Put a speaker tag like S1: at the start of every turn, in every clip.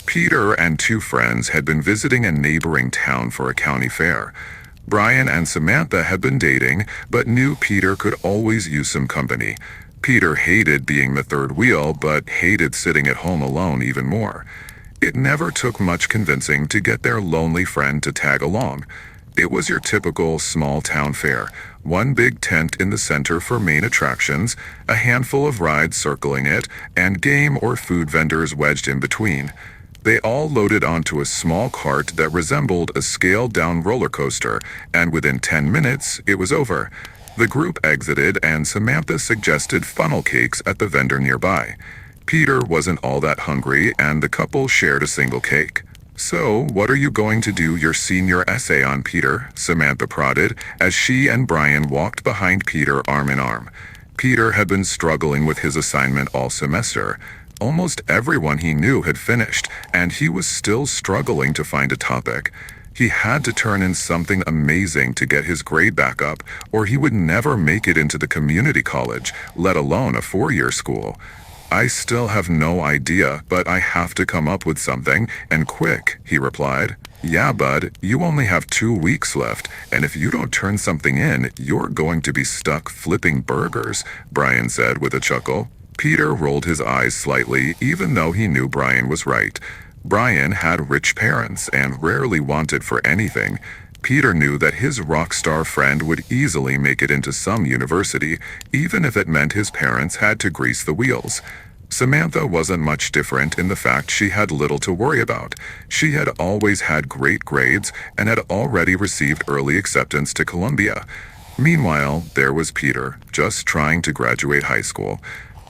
S1: Peter and two friends had been visiting a neighboring town for a county fair. Brian and Samantha had been dating, but knew Peter could always use some company. Peter hated being the third wheel, but hated sitting at home alone even more. It never took much convincing to get their lonely friend to tag along. It was your typical small-town fair, one big tent in the center for main attractions, a handful of rides circling it, and game or food vendors wedged in between. They all loaded onto a small cart that resembled a scaled-down roller coaster, and within 10 minutes, it was over. The group exited, and Samantha suggested funnel cakes at the vendor nearby. Peter wasn't all that hungry, and the couple shared a single cake. "So, what are you going to do your senior essay on, Peter?" Samantha prodded, as she and Brian walked behind Peter arm in arm. Peter had been struggling with his assignment all semester. Almost everyone he knew had finished, and he was still struggling to find a topic. He had to turn in something amazing to get his grade back up, or he would never make it into the community college, let alone a four-year school. "I still have no idea, but I have to come up with something, and quick," he replied. "Yeah, bud, you only have 2 weeks left, and if you don't turn something in, you're going to be stuck flipping burgers," Brian said with a chuckle. Peter rolled his eyes slightly, even though he knew Brian was right. Brian had rich parents and rarely wanted for anything. Peter knew that his rock star friend would easily make it into some university, even if it meant his parents had to grease the wheels. Samantha wasn't much different in the fact she had little to worry about. She had always had great grades and had already received early acceptance to Columbia. Meanwhile, there was Peter, just trying to graduate high school.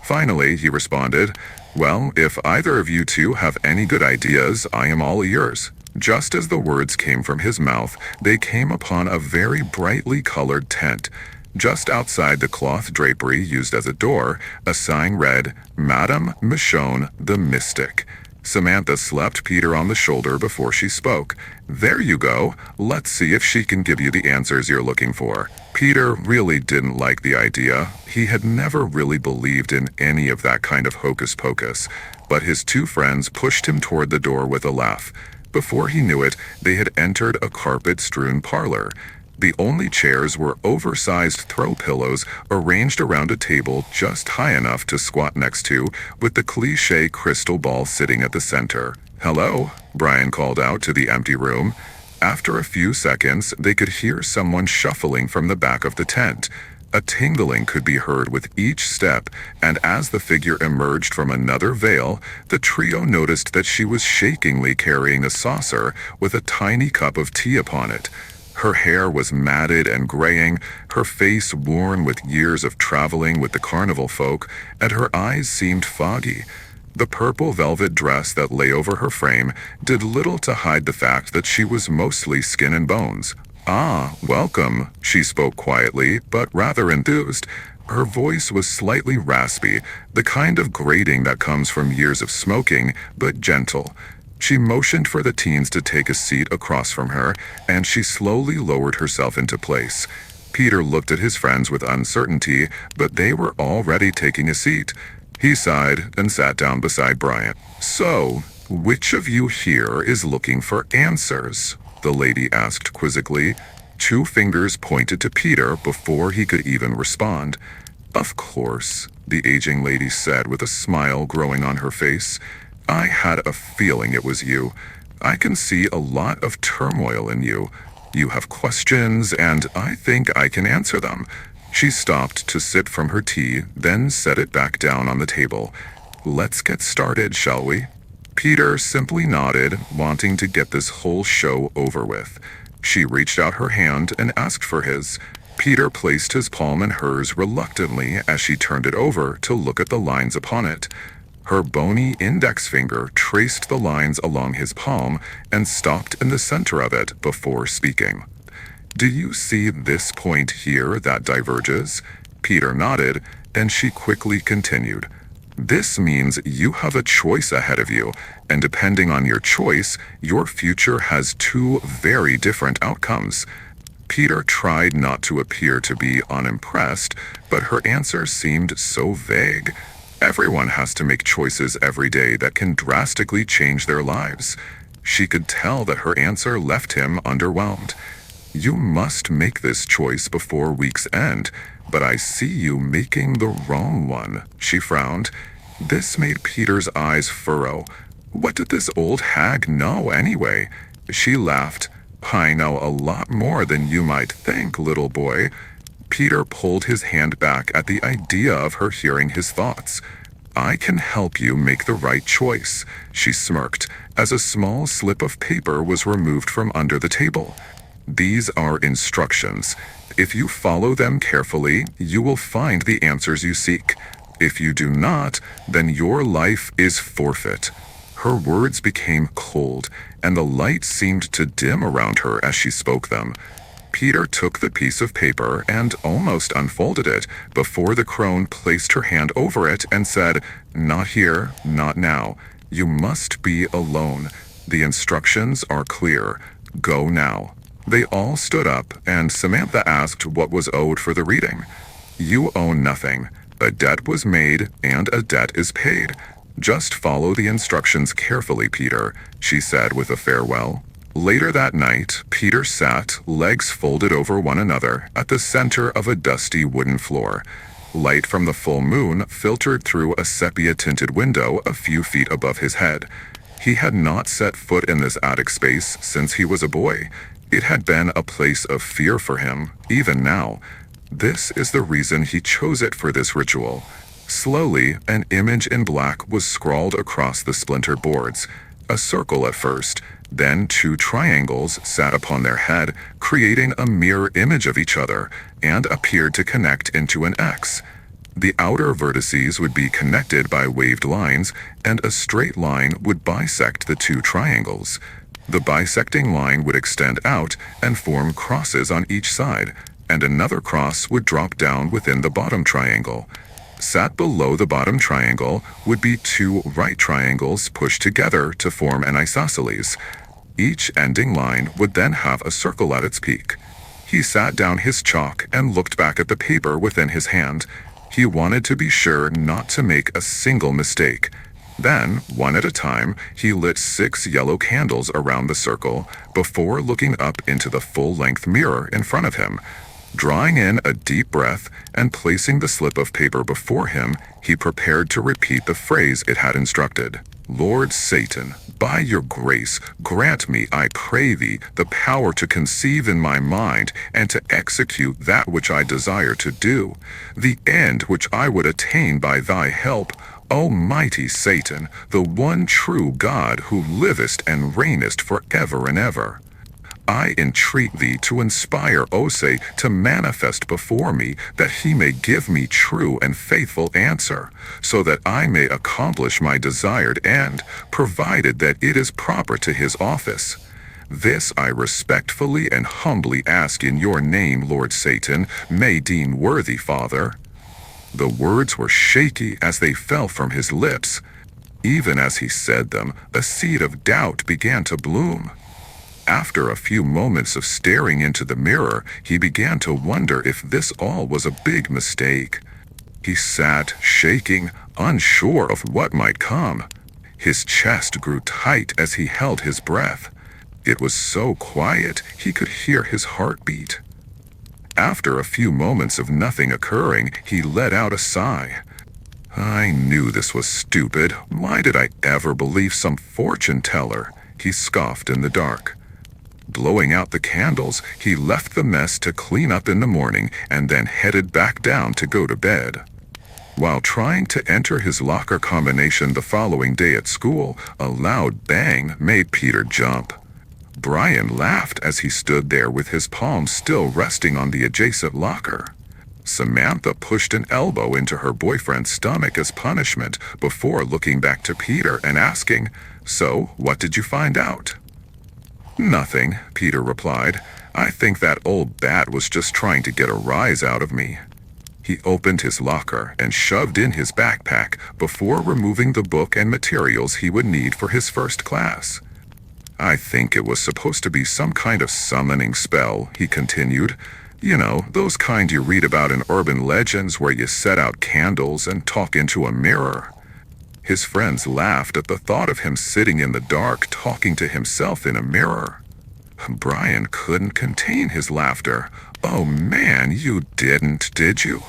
S1: Finally, he responded, "Well, if either of you two have any good ideas, I am all ears." Just as the words came from his mouth, they came upon a very brightly colored tent. Just outside the cloth drapery used as a door, a sign read, "Madame Michonne the Mystic." Samantha slapped Peter on the shoulder before she spoke. "There you go. Let's see if she can give you the answers you're looking for." Peter really didn't like the idea. He had never really believed in any of that kind of hocus pocus. But his two friends pushed him toward the door with a laugh. Before he knew it, they had entered a carpet-strewn parlor. The only chairs were oversized throw pillows arranged around a table just high enough to squat next to, with the cliché crystal ball sitting at the center. "Hello," Brian called out to the empty room. After a few seconds, they could hear someone shuffling from the back of the tent. A tingling could be heard with each step, and as the figure emerged from another veil, the trio noticed that she was shakingly carrying a saucer with a tiny cup of tea upon it. Her hair was matted and graying, her face worn with years of traveling with the carnival folk, and her eyes seemed foggy. The purple velvet dress that lay over her frame did little to hide the fact that she was mostly skin and bones. "Ah, welcome," she spoke quietly, but rather enthused. Her voice was slightly raspy, the kind of grating that comes from years of smoking, but gentle. She motioned for the teens to take a seat across from her, and she slowly lowered herself into place. Peter looked at his friends with uncertainty, but they were already taking a seat. He sighed and sat down beside Brian. "So, which of you here is looking for answers?" the lady asked quizzically. 2 fingers pointed to Peter before he could even respond. "Of course," the aging lady said with a smile growing on her face. "I had a feeling it was you. I can see a lot of turmoil in you. You have questions, and I think I can answer them." She stopped to sip from her tea, then set it back down on the table. "Let's get started, shall we?" Peter simply nodded, wanting to get this whole show over with. She reached out her hand and asked for his. Peter placed his palm in hers reluctantly as she turned it over to look at the lines upon it. Her bony index finger traced the lines along his palm and stopped in the center of it before speaking. "Do you see this point here that diverges?" Peter nodded, and she quickly continued. "This means you have a choice ahead of you, and depending on your choice, your future has 2 very different outcomes." Peter tried not to appear to be unimpressed, but her answer seemed so vague. Everyone has to make choices every day that can drastically change their lives. She could tell that her answer left him underwhelmed. You must make this choice before week's end, but I see you making the wrong one, she frowned. This made Peter's eyes furrow. What did this old hag know anyway? She laughed. I know a lot more than you might think, little boy. Peter pulled his hand back at the idea of her hearing his thoughts. I can help you make the right choice, she smirked, as a small slip of paper was removed from under the table. These are instructions. If you follow them carefully, you will find the answers you seek. If you do not, then your life is forfeit. Her words became cold, and the light seemed to dim around her as she spoke them. Peter took the piece of paper and almost unfolded it before the crone placed her hand over it and said, Not here, not now. You must be alone. The instructions are clear. Go now. They all stood up, and Samantha asked what was owed for the reading. You owe nothing. A debt was made, and a debt is paid. Just follow the instructions carefully, Peter, she said with a farewell. Later that night, Peter sat, legs folded over one another, at the center of a dusty wooden floor. Light from the full moon filtered through a sepia-tinted window a few feet above his head. He had not set foot in this attic space since he was a boy. It had been a place of fear for him, even now. This is the reason he chose it for this ritual. Slowly, an image in black was scrawled across the splintered boards. A circle at first, then 2 triangles sat upon their head, creating a mirror image of each other, and appeared to connect into an X. The outer vertices would be connected by waved lines, and a straight line would bisect the 2 triangles. The bisecting line would extend out and form crosses on each side, and another cross would drop down within the bottom triangle. Sat below the bottom triangle would be 2 right triangles pushed together to form an isosceles. Each ending line would then have a circle at its peak. He sat down his chalk and looked back at the paper within his hand. He wanted to be sure not to make a single mistake. Then, one at a time, he lit 6 yellow candles around the circle before looking up into the full-length mirror in front of him. Drawing in a deep breath and placing the slip of paper before him, he prepared to repeat the phrase it had instructed. Lord Satan, by your grace, grant me, I pray thee, the power to conceive in my mind and to execute that which I desire to do, the end which I would attain by thy help, Almighty Satan, the one true God who livest and reignest forever and ever. I entreat thee to inspire Ose to manifest before me, that he may give me true and faithful answer, so that I may accomplish my desired end, provided that it is proper to his office. This I respectfully and humbly ask in your name, Lord Satan, may deem worthy, Father. The words were shaky as they fell from his lips. Even as he said them, a seed of doubt began to bloom. After a few moments of staring into the mirror, he began to wonder if this all was a big mistake. He sat, shaking, unsure of what might come. His chest grew tight as he held his breath. It was so quiet he could hear his heartbeat. After a few moments of nothing occurring, he let out a sigh. I knew this was stupid. Why did I ever believe some fortune teller? He scoffed in the dark. Blowing out the candles, he left the mess to clean up in the morning and then headed back down to go to bed. While trying to enter his locker combination the following day at school, a loud bang made Peter jump. Brian laughed as he stood there with his palms still resting on the adjacent locker. Samantha pushed an elbow into her boyfriend's stomach as punishment before looking back to Peter and asking, "So, what did you find out?" "Nothing," Peter replied. "I think that old bat was just trying to get a rise out of me." He opened his locker and shoved in his backpack before removing the book and materials he would need for his first class. "I think it was supposed to be some kind of summoning spell," he continued. You know, those kind you read about in urban legends where you set out candles and talk into a mirror. His friends laughed at the thought of him sitting in the dark talking to himself in a mirror. Brian couldn't contain his laughter. "Oh man, you didn't, did you?"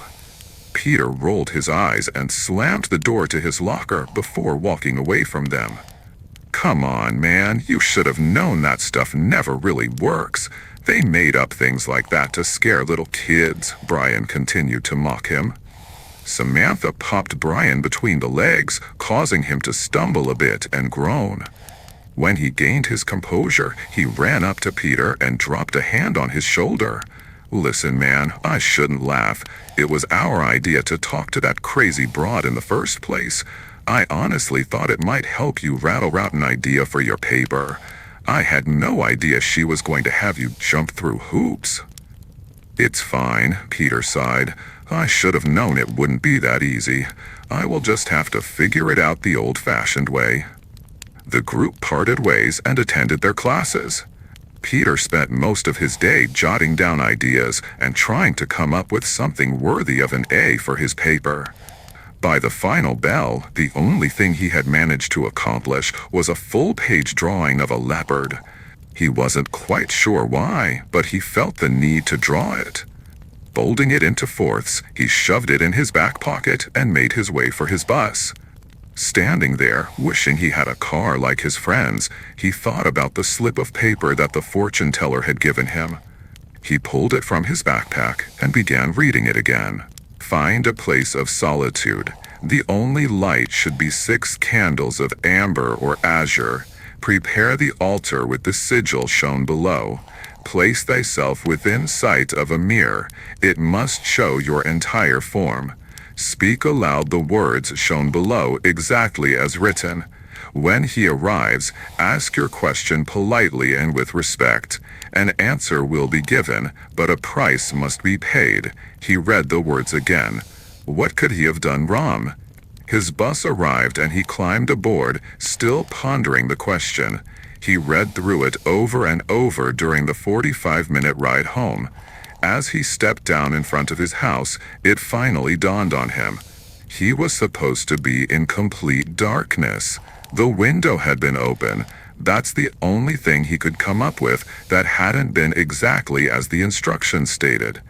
S1: Peter rolled his eyes and slammed the door to his locker before walking away from them. "Come on, man, you should have known that stuff never really works. They made up things like that to scare little kids," Brian continued to mock him. Samantha popped Brian between the legs, causing him to stumble a bit and groan. When he gained his composure, he ran up to Peter and dropped a hand on his shoulder. "Listen, man, I shouldn't laugh. It was our idea to talk to that crazy broad in the first place. I honestly thought it might help you rattle out an idea for your paper. I had no idea she was going to have you jump through hoops." "It's fine," Peter sighed. "I should have known it wouldn't be that easy. I will just have to figure it out the old-fashioned way." The group parted ways and attended their classes. Peter spent most of his day jotting down ideas and trying to come up with something worthy of an A for his paper. By the final bell, the only thing he had managed to accomplish was a full-page drawing of a leopard. He wasn't quite sure why, but he felt the need to draw it. Folding it into fourths, he shoved it in his back pocket and made his way for his bus. Standing there, wishing he had a car like his friends, he thought about the slip of paper that the fortune teller had given him. He pulled it from his backpack and began reading it again. "Find a place of solitude. The only light should be 6 candles of amber or azure. Prepare the altar with the sigil shown below. Place thyself within sight of a mirror. It must show your entire form. Speak aloud the words shown below exactly as written. When he arrives, ask your question politely and with respect. An answer will be given, but a price must be paid." He read the words again. What could he have done wrong? His bus arrived and he climbed aboard, still pondering the question. He read through it over and over during the 45-minute ride home. As he stepped down in front of his house, it finally dawned on him. He was supposed to be in complete darkness. The window had been open. That's the only thing he could come up with that hadn't been exactly as the instructions stated.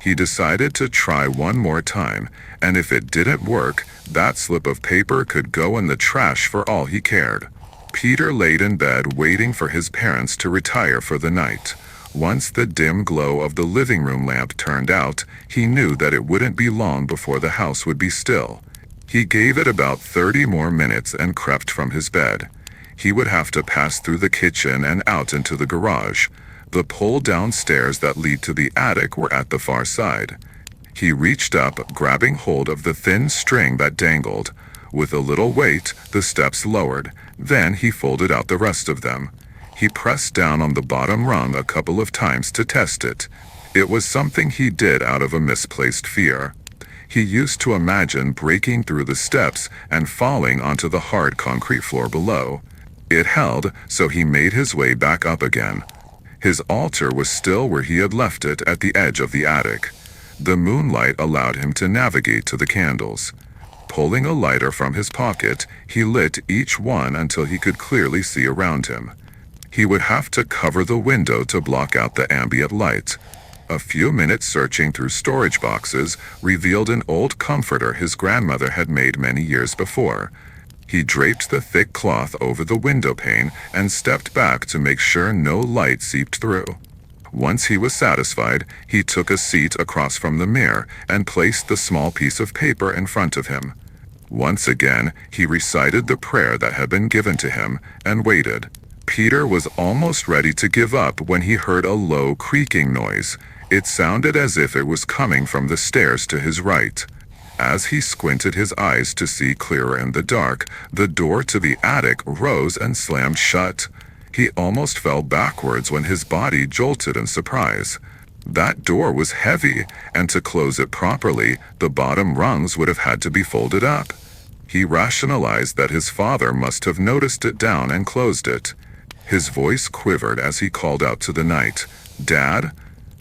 S1: He decided to try one more time, and if it didn't work, that slip of paper could go in the trash for all he cared. Peter laid in bed waiting for his parents to retire for the night. Once the dim glow of the living room lamp turned out, he knew that it wouldn't be long before the house would be still. He gave it about 30 more minutes and crept from his bed. He would have to pass through the kitchen and out into the garage. The pull-down stairs that lead to the attic were at the far side. He reached up, grabbing hold of the thin string that dangled. With a little weight, the steps lowered. Then he folded out the rest of them. He pressed down on the bottom rung a couple of times to test it. It was something he did out of a misplaced fear. He used to imagine breaking through the steps and falling onto the hard concrete floor below. It held, so he made his way back up again. His altar was still where he had left it at the edge of the attic. The moonlight allowed him to navigate to the candles. Pulling a lighter from his pocket, he lit each one until he could clearly see around him. He would have to cover the window to block out the ambient light. A few minutes searching through storage boxes revealed an old comforter his grandmother had made many years before. He draped the thick cloth over the window pane and stepped back to make sure no light seeped through. Once he was satisfied, he took a seat across from the mirror and placed the small piece of paper in front of him. Once again, he recited the prayer that had been given to him and waited. Peter was almost ready to give up when he heard a low creaking noise. It sounded as if it was coming from the stairs to his right. As he squinted his eyes to see clearer in the dark, the door to the attic rose and slammed shut. He almost fell backwards when his body jolted in surprise. That door was heavy, and to close it properly, the bottom rungs would have had to be folded up. He rationalized that his father must have noticed it down and closed it. His voice quivered as he called out to the night, "Dad?"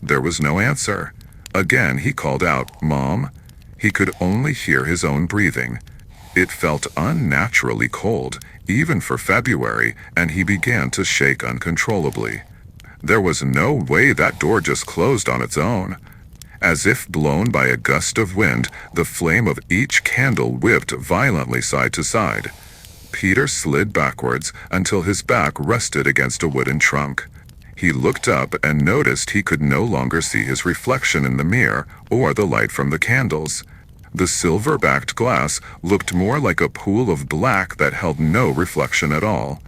S1: There was no answer. Again he called out, "Mom?" He could only hear his own breathing. It felt unnaturally cold, even for February, and he began to shake uncontrollably. There was no way that door just closed on its own. As if blown by a gust of wind, the flame of each candle whipped violently side to side. Peter slid backwards until his back rested against a wooden trunk. He looked up and noticed he could no longer see his reflection in the mirror or the light from the candles. The silver-backed glass looked more like a pool of black that held no reflection at all.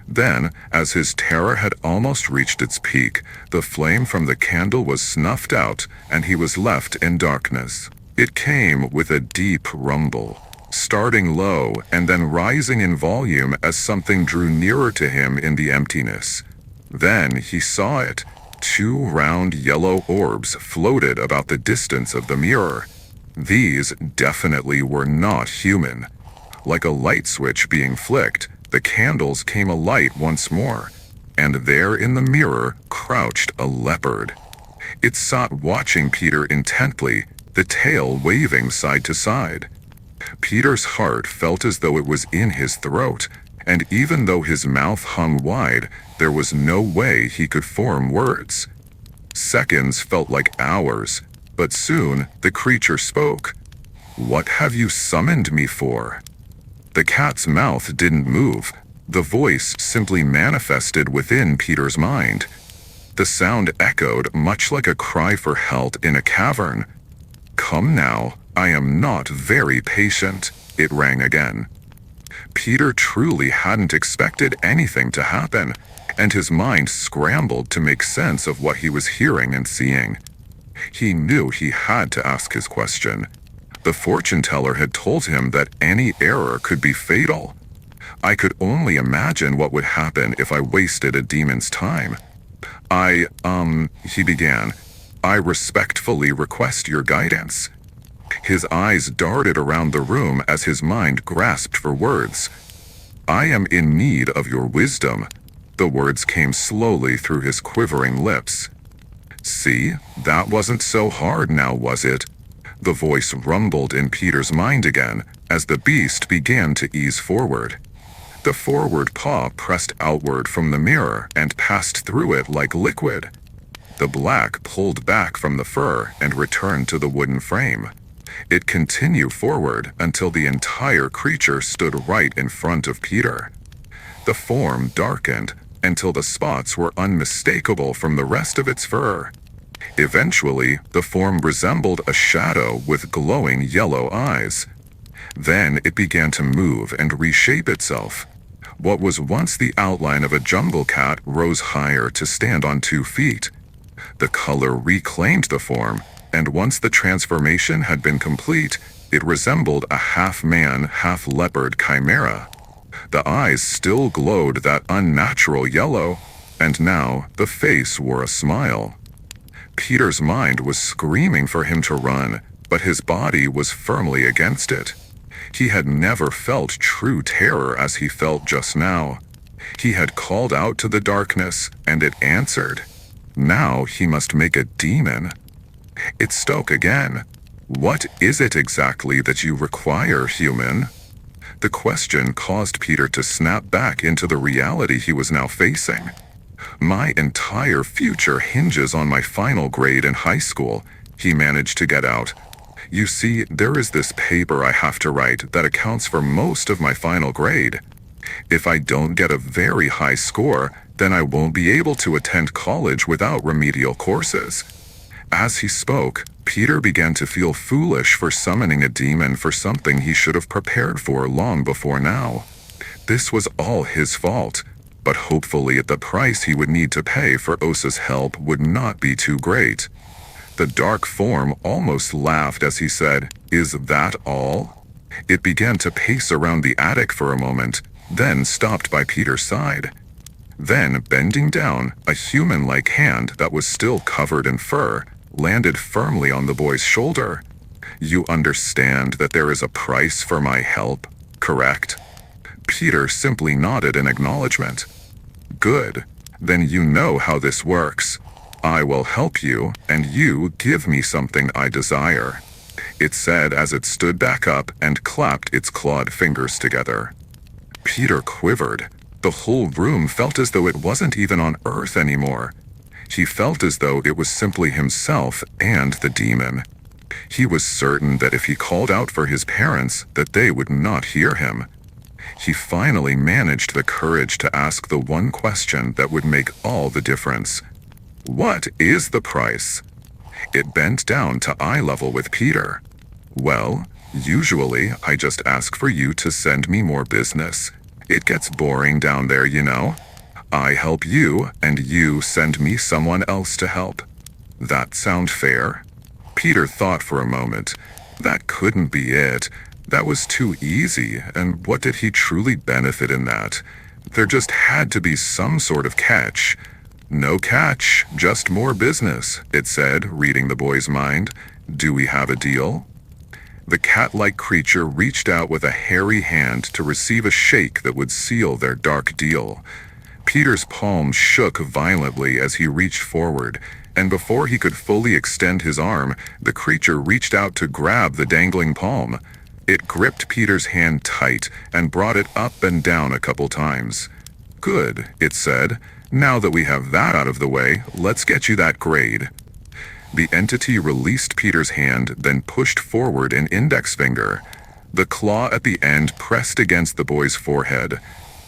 S1: Then, as his terror had almost reached its peak, the flame from the candle was snuffed out and he was left in darkness. It came with a deep rumble, starting low and then rising in volume as something drew nearer to him in the emptiness. Then he saw it. 2 round yellow orbs floated about the distance of the mirror. These definitely were not human. Like a light switch being flicked, the candles came alight once more, and there in the mirror crouched a leopard. It sat watching Peter intently, the tail waving side to side. Peter's heart felt as though it was in his throat, and even though his mouth hung wide, there was no way he could form words. Seconds felt like hours, but soon the creature spoke. "What have you summoned me for?" The cat's mouth didn't move. The voice simply manifested within Peter's mind. The sound echoed much like a cry for help in a cavern. "Come now, I am not very patient," it rang again. Peter truly hadn't expected anything to happen, and his mind scrambled to make sense of what he was hearing and seeing. He knew he had to ask his question. The fortune teller had told him that any error could be fatal. I could only imagine what would happen if I wasted a demon's time. He began. "I respectfully request your guidance." His eyes darted around the room as his mind grasped for words. "I am in need of your wisdom." The words came slowly through his quivering lips. "See, that wasn't so hard now, was it?" The voice rumbled in Peter's mind again as the beast began to ease forward. The forward paw pressed outward from the mirror and passed through it like liquid. The black pulled back from the fur and returned to the wooden frame. It continued forward until the entire creature stood right in front of Peter. The form darkened until the spots were unmistakable from the rest of its fur. Eventually, the form resembled a shadow with glowing yellow eyes. Then it began to move and reshape itself. What was once the outline of a jungle cat rose higher to stand on 2 feet. The color reclaimed the form, and once the transformation had been complete, it resembled a half-man, half-leopard chimera. The eyes still glowed that unnatural yellow, and now the face wore a smile. Peter's mind was screaming for him to run, but his body was firmly against it. He had never felt true terror as he felt just now. He had called out to the darkness, and it answered. Now he must make a demon. It spoke again. "What is it exactly that you require, human?" The question caused Peter to snap back into the reality he was now facing. "My entire future hinges on my final grade in high school," he managed to get out. "You see, there is this paper I have to write that accounts for most of my final grade. If I don't get a very high score, then I won't be able to attend college without remedial courses." As he spoke, Peter began to feel foolish for summoning a demon for something he should have prepared for long before now. This was all his fault, but hopefully the price he would need to pay for Osa's help would not be too great. The dark form almost laughed as he said, "Is that all?" It began to pace around the attic for a moment, then stopped by Peter's side. Then, bending down, a human-like hand that was still covered in fur landed firmly on the boy's shoulder. "You understand that there is a price for my help, correct?" Peter simply nodded in acknowledgement. "Good. Then you know how this works. I will help you, and you give me something I desire, it said as it stood back up and clapped its clawed fingers together. Peter quivered. The whole room felt as though it wasn't even on Earth anymore. He felt as though it was simply himself and the demon. He was certain that if he called out for his parents, that they would not hear him. He finally managed the courage to ask the one question that would make all the difference. What is the price? It bent down to eye level with Peter. Well, usually I just ask for you to send me more business. It gets boring down there, you know. I help you, and you send me someone else to help. That sound fair? Peter thought for a moment. That couldn't be it. That was too easy, and what did he truly benefit in that? There just had to be some sort of catch. No catch, just more business, it said, reading the boy's mind. Do we have a deal? The cat-like creature reached out with a hairy hand to receive a shake that would seal their dark deal. Peter's palm shook violently as he reached forward, and before he could fully extend his arm, the creature reached out to grab the dangling palm. It gripped Peter's hand tight and brought it up and down a couple times. Good, it said. Now that we have that out of the way, let's get you that grade. The entity released Peter's hand, then pushed forward an index finger. The claw at the end pressed against the boy's forehead.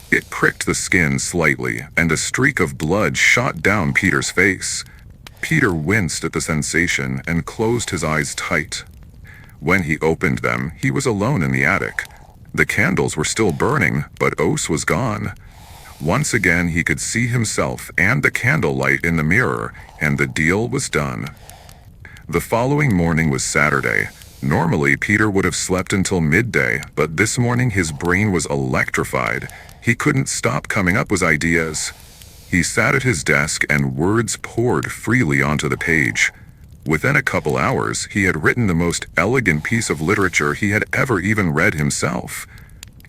S1: It pricked the skin slightly, and a streak of blood shot down Peter's face. Peter winced at the sensation and closed his eyes tight. When he opened them, he was alone in the attic. The candles were still burning, but Ose was gone. Once again he could see himself and the candlelight in the mirror, and the deal was done. The following morning was Saturday. Normally Peter would have slept until midday, but this morning his brain was electrified. He couldn't stop coming up with ideas. He sat at his desk and words poured freely onto the page. Within a couple hours, he had written the most elegant piece of literature he had ever even read himself.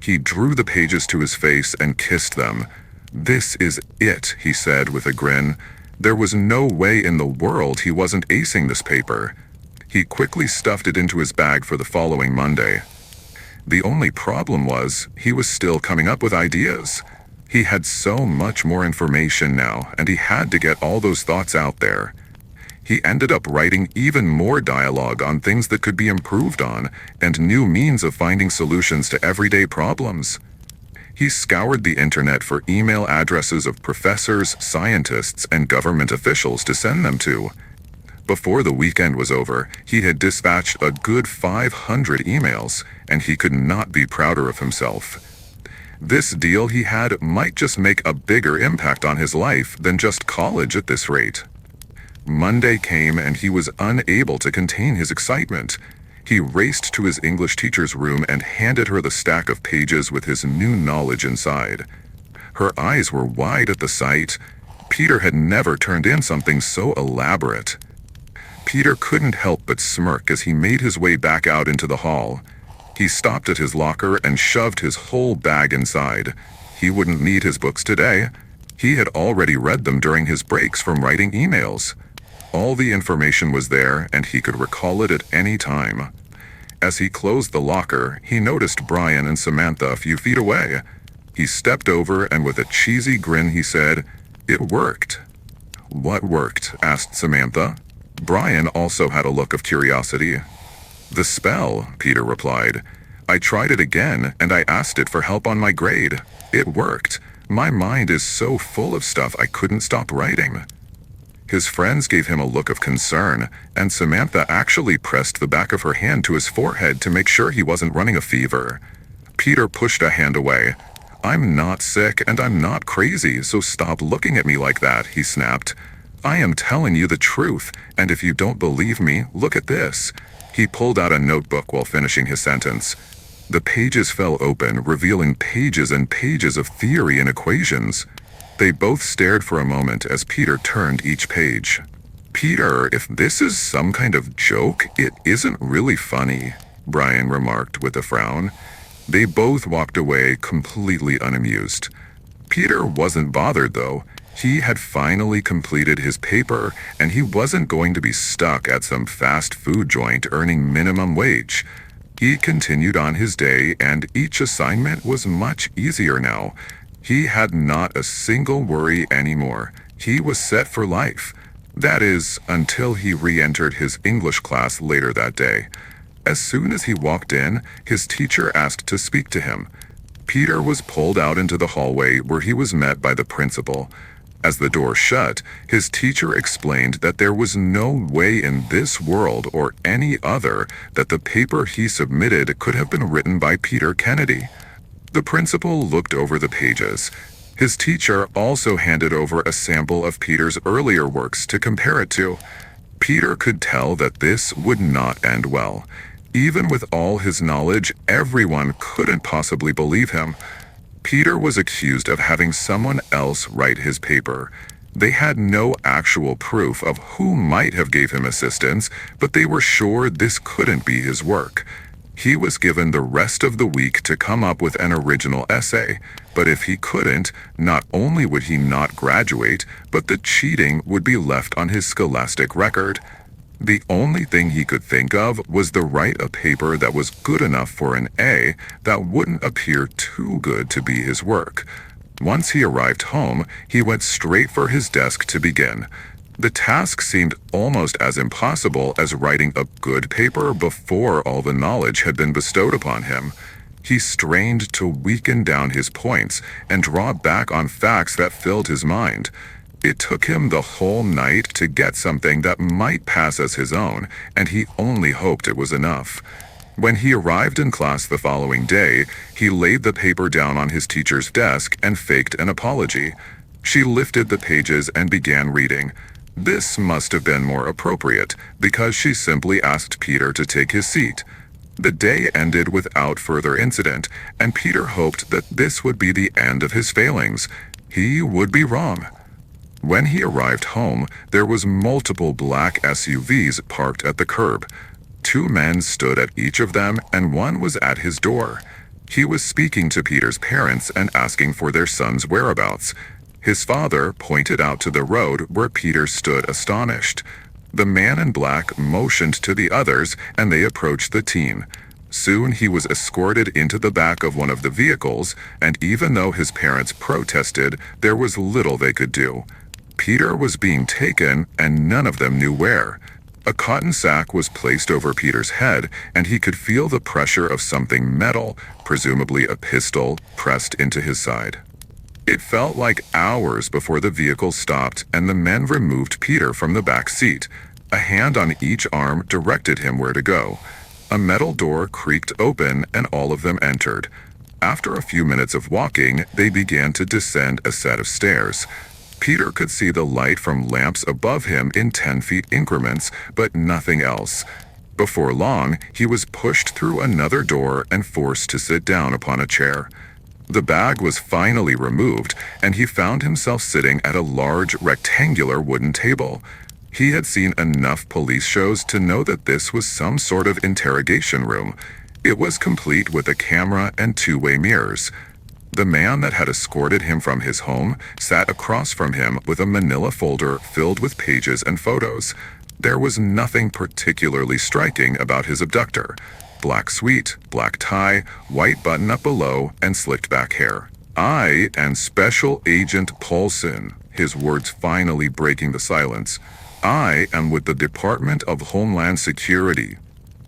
S1: He drew the pages to his face and kissed them. "This is it," he said with a grin. There was no way in the world he wasn't acing this paper. He quickly stuffed it into his bag for the following Monday. The only problem was, he was still coming up with ideas. He had so much more information now, and he had to get all those thoughts out there. He ended up writing even more dialogue on things that could be improved on, and new means of finding solutions to everyday problems. He scoured the internet for email addresses of professors, scientists, and government officials to send them to. Before the weekend was over, he had dispatched a good 500 emails, and he could not be prouder of himself. This deal he had might just make a bigger impact on his life than just college at this rate. Monday came and he was unable to contain his excitement. He raced to his English teacher's room and handed her the stack of pages with his new knowledge inside. Her eyes were wide at the sight. Peter had never turned in something so elaborate. Peter couldn't help but smirk as he made his way back out into the hall. He stopped at his locker and shoved his whole bag inside. He wouldn't need his books today. He had already read them during his breaks from writing emails. All the information was there, and he could recall it at any time. As he closed the locker, he noticed Brian and Samantha a few feet away. He stepped over, and with a cheesy grin he said, "It worked." "What worked?" asked Samantha. Brian also had a look of curiosity. "The spell," Peter replied. "I tried it again, and I asked it for help on my grade. It worked. My mind is so full of stuff I couldn't stop writing." His friends gave him a look of concern, and Samantha actually pressed the back of her hand to his forehead to make sure he wasn't running a fever. Peter pushed a hand away. "I'm not sick and I'm not crazy, so stop looking at me like that," he snapped. "I am telling you the truth, and if you don't believe me, look at this." He pulled out a notebook while finishing his sentence. The pages fell open, revealing pages and pages of theory and equations. They both stared for a moment as Peter turned each page. "Peter, if this is some kind of joke, it isn't really funny," Brian remarked with a frown. They both walked away completely unamused. Peter wasn't bothered, though. He had finally completed his paper, and he wasn't going to be stuck at some fast food joint earning minimum wage. He continued on his day, and each assignment was much easier now. He had not a single worry anymore. He was set for life. That is, until he re-entered his English class later that day. As soon as he walked in, his teacher asked to speak to him. Peter was pulled out into the hallway where he was met by the principal. As the door shut, his teacher explained that there was no way in this world or any other that the paper he submitted could have been written by Peter Kennedy. The principal looked over the pages. His teacher also handed over a sample of Peter's earlier works to compare it to. Peter could tell that this would not end well. Even with all his knowledge, everyone couldn't possibly believe him. Peter was accused of having someone else write his paper. They had no actual proof of who might have gave him assistance, but they were sure this couldn't be his work. He was given the rest of the week to come up with an original essay, but if he couldn't, not only would he not graduate, but the cheating would be left on his scholastic record. The only thing he could think of was to write a paper that was good enough for an A that wouldn't appear too good to be his work. Once he arrived home, he went straight for his desk to begin. The task seemed almost as impossible as writing a good paper before all the knowledge had been bestowed upon him. He strained to weaken down his points and draw back on facts that filled his mind. It took him the whole night to get something that might pass as his own, and he only hoped it was enough. When he arrived in class the following day, he laid the paper down on his teacher's desk and faked an apology. She lifted the pages and began reading. This must have been more appropriate, because she simply asked Peter to take his seat. The day ended without further incident, and Peter hoped that this would be the end of his failings. He would be wrong. When he arrived home, there was multiple black SUVs parked at the curb. 2 men stood at each of them, and one was at his door. He was speaking to Peter's parents and asking for their son's whereabouts. His father pointed out to the road where Peter stood astonished. The man in black motioned to the others, and they approached the teen. Soon he was escorted into the back of one of the vehicles, and even though his parents protested, there was little they could do. Peter was being taken, and none of them knew where. A cotton sack was placed over Peter's head, and he could feel the pressure of something metal, presumably a pistol, pressed into his side. It felt like hours before the vehicle stopped and the men removed Peter from the back seat. A hand on each arm directed him where to go. A metal door creaked open and all of them entered. After a few minutes of walking, they began to descend a set of stairs. Peter could see the light from lamps above him in 10-feet increments, but nothing else. Before long, he was pushed through another door and forced to sit down upon a chair. The bag was finally removed, and he found himself sitting at a large rectangular wooden table. He had seen enough police shows to know that this was some sort of interrogation room. It was complete with a camera and 2-way mirrors. The man that had escorted him from his home sat across from him with a manila folder filled with pages and photos. There was nothing particularly striking about his abductor. Black suite, black tie, white button-up below, and slicked-back hair. "I am Special Agent Paulson," his words finally breaking the silence. "I am with the Department of Homeland Security."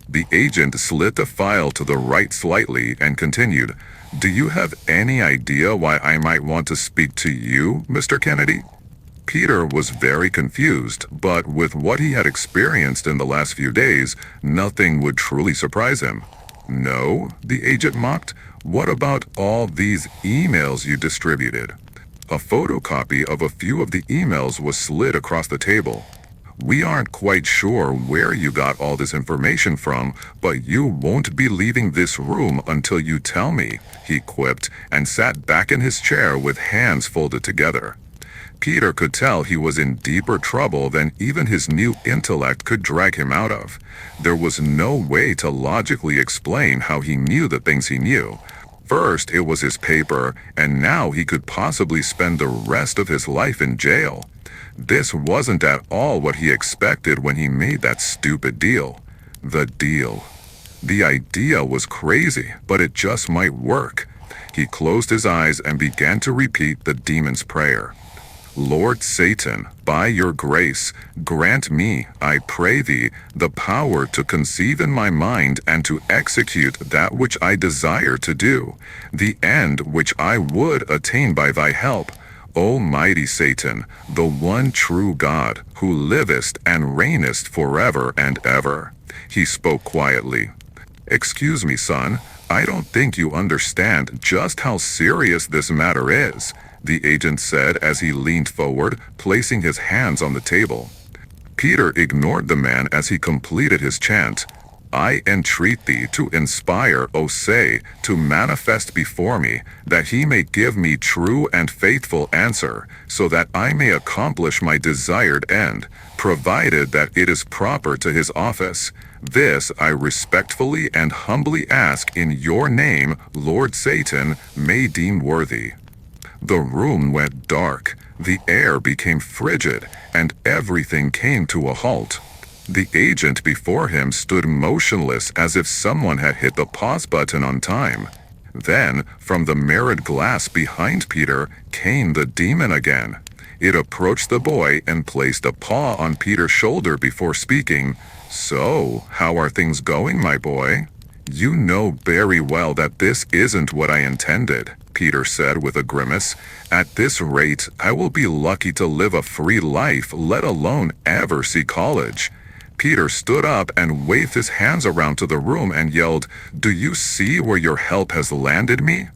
S1: The agent slid the file to the right slightly and continued, "Do you have any idea why I might want to speak to you, Mr. Kennedy?" Peter was very confused, but with what he had experienced in the last few days, nothing would truly surprise him. "No?" the agent mocked. "What about all these emails you distributed?" A photocopy of a few of the emails was slid across the table. "We aren't quite sure where you got all this information from, but you won't be leaving this room until you tell me," he quipped and sat back in his chair with hands folded together. Peter could tell he was in deeper trouble than even his new intellect could drag him out of. There was no way to logically explain how he knew the things he knew. First, it was his paper, and now he could possibly spend the rest of his life in jail. This wasn't at all what he expected when he made that stupid deal. The deal. The idea was crazy, but it just might work. He closed his eyes and began to repeat the demon's prayer. Lord Satan, by your grace, grant me, I pray thee, the power to conceive in my mind and to execute that which I desire to do, the end which I would attain by thy help. O mighty Satan, the one true God, who livest and reignest forever and ever. He spoke quietly. Excuse me, son, I don't think you understand just how serious this matter is, the agent said as he leaned forward, placing his hands on the table. Peter ignored the man as he completed his chant. I entreat thee to inspire, O say, to manifest before me, that he may give me true and faithful answer, so that I may accomplish my desired end, provided that it is proper to his office. This I respectfully and humbly ask in your name, Lord Satan, may deem worthy. The room went dark, the air became frigid, and everything came to a halt. The agent before him stood motionless as if someone had hit the pause button on time. Then, from the mirrored glass behind Peter, came the demon again. It approached the boy and placed a paw on Peter's shoulder before speaking. So, how are things going, my boy? You know very well that this isn't what I intended, Peter said with a grimace. At this rate, I will be lucky to live a free life, let alone ever see college. Peter stood up and waved his hands around to the room and yelled, Do you see where your help has landed me?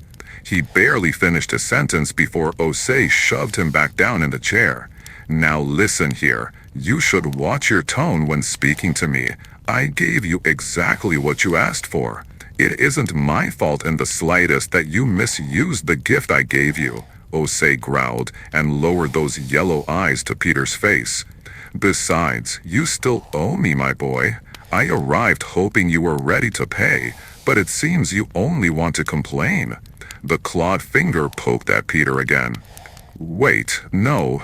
S1: He barely finished his sentence before Osei shoved him back down in the chair. Now listen here. You should watch your tone when speaking to me. I gave you exactly what you asked for. It isn't my fault in the slightest that you misused the gift I gave you, Osei growled and lowered those yellow eyes to Peter's face. Besides, you still owe me, my boy. I arrived hoping you were ready to pay, but it seems you only want to complain. The clawed finger poked at Peter again. Wait, no,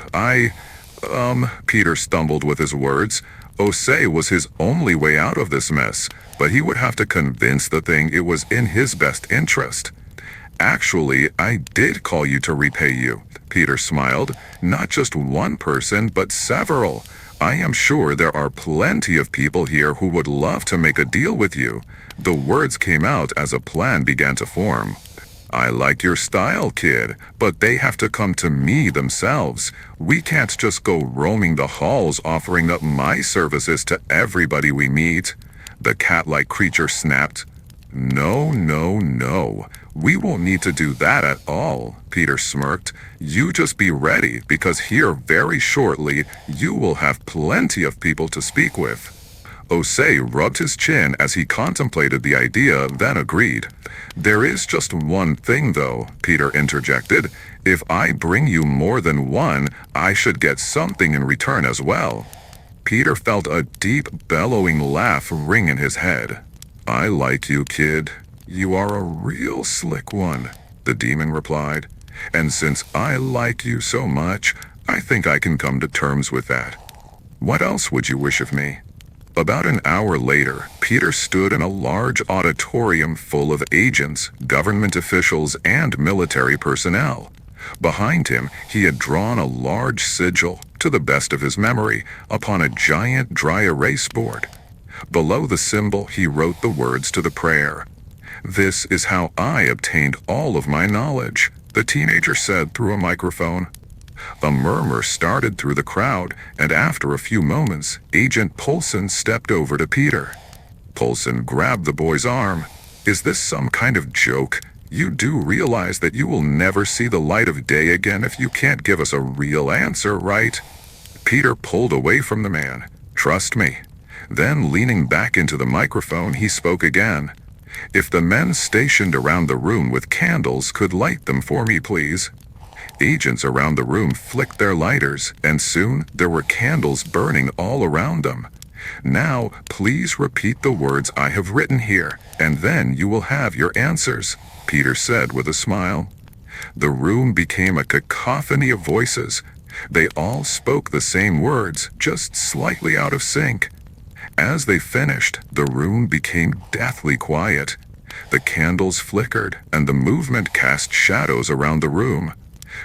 S1: Peter stumbled with his words. Osei was his only way out of this mess, but he would have to convince the thing it was in his best interest. Actually, I did call you to repay you, Peter smiled. Not just one person, but several. I am sure there are plenty of people here who would love to make a deal with you. The words came out as a plan began to form. I like your style, kid, but they have to come to me themselves. We can't just go roaming the halls offering up my services to everybody we meet. The cat-like creature snapped. No, no, no. We won't need to do that at all, Peter smirked. You just be ready, because here very shortly you will have plenty of people to speak with. Osei rubbed his chin as he contemplated the idea, then agreed. There is just one thing, though, Peter interjected. If I bring you more than one, I should get something in return as well. Peter felt a deep, bellowing laugh ring in his head. I like you, kid. You are a real slick one, the demon replied. And since I like you so much, I think I can come to terms with that. What else would you wish of me? About an hour later, Peter stood in a large auditorium full of agents, government officials, and military personnel. Behind him, he had drawn a large sigil, to the best of his memory, upon a giant dry erase board. Below the symbol, he wrote the words to the prayer. This is how I obtained all of my knowledge, the teenager said through a microphone. A murmur started through the crowd, and after a few moments, Agent Polson stepped over to Peter. Polson grabbed the boy's arm. Is this some kind of joke? You do realize that you will never see the light of day again if you can't give us a real answer, right? Peter pulled away from the man. Trust me. Then, leaning back into the microphone, he spoke again. If the men stationed around the room with candles could light them for me, please. Agents around the room flicked their lighters, and soon there were candles burning all around them. Now, please repeat the words I have written here, and then you will have your answers, Peter said with a smile. The room became a cacophony of voices. They all spoke the same words, just slightly out of sync. As they finished, the room became deathly quiet. The candles flickered, and the movement cast shadows around the room.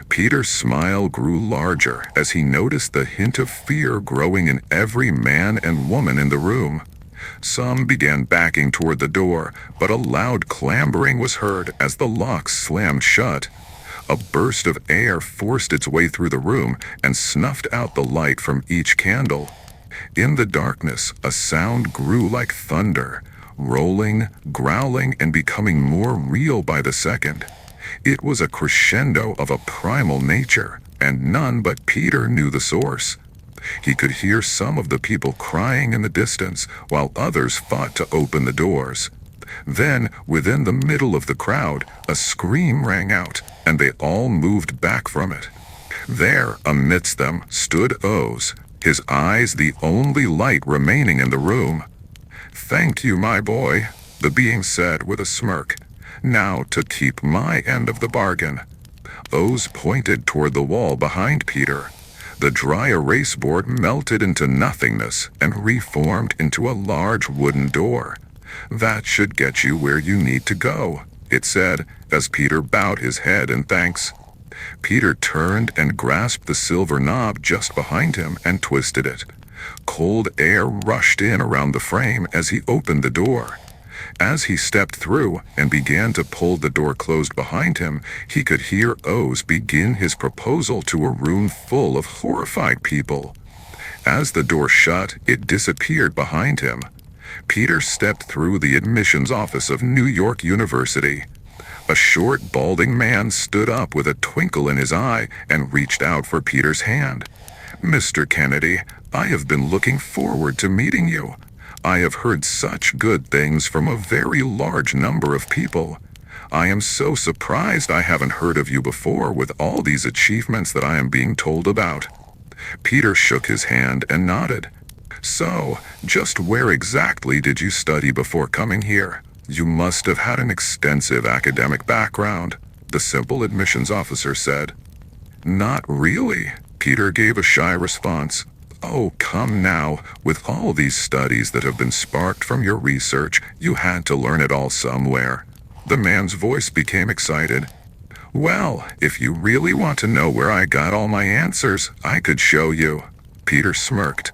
S1: Peter's smile grew larger as he noticed the hint of fear growing in every man and woman in the room. Some began backing toward the door, but a loud clambering was heard as the locks slammed shut. A burst of air forced its way through the room and snuffed out the light from each candle. In the darkness, a sound grew like thunder, rolling, growling, and becoming more real by the second. It was a crescendo of a primal nature, and none but Peter knew the source. He could hear some of the people crying in the distance, while others fought to open the doors. Then, within the middle of the crowd, a scream rang out, and they all moved back from it. There, amidst them, stood Oz, his eyes the only light remaining in the room. "Thank you, my boy," the being said with a smirk. "Now to keep my end of the bargain." Oz pointed toward the wall behind Peter. The dry erase board melted into nothingness and reformed into a large wooden door. "That should get you where you need to go," it said, as Peter bowed his head in thanks. Peter turned and grasped the silver knob just behind him and twisted it. Cold air rushed in around the frame as he opened the door. As he stepped through and began to pull the door closed behind him, he could hear Oz begin his proposal to a room full of horrified people. As the door shut, it disappeared behind him. Peter stepped through the admissions office of New York University. A short, balding man stood up with a twinkle in his eye and reached out for Peter's hand. "Mr. Kennedy, I have been looking forward to meeting you. I have heard such good things from a very large number of people. I am so surprised I haven't heard of you before with all these achievements that I am being told about." Peter shook his hand and nodded. "So, just where exactly did you study before coming here? You must have had an extensive academic background," the simple admissions officer said. "Not really," Peter gave a shy response. "Oh, come now, with all these studies that have been sparked from your research, you had to learn it all somewhere." The man's voice became excited. "Well, if you really want to know where I got all my answers, I could show you." Peter smirked.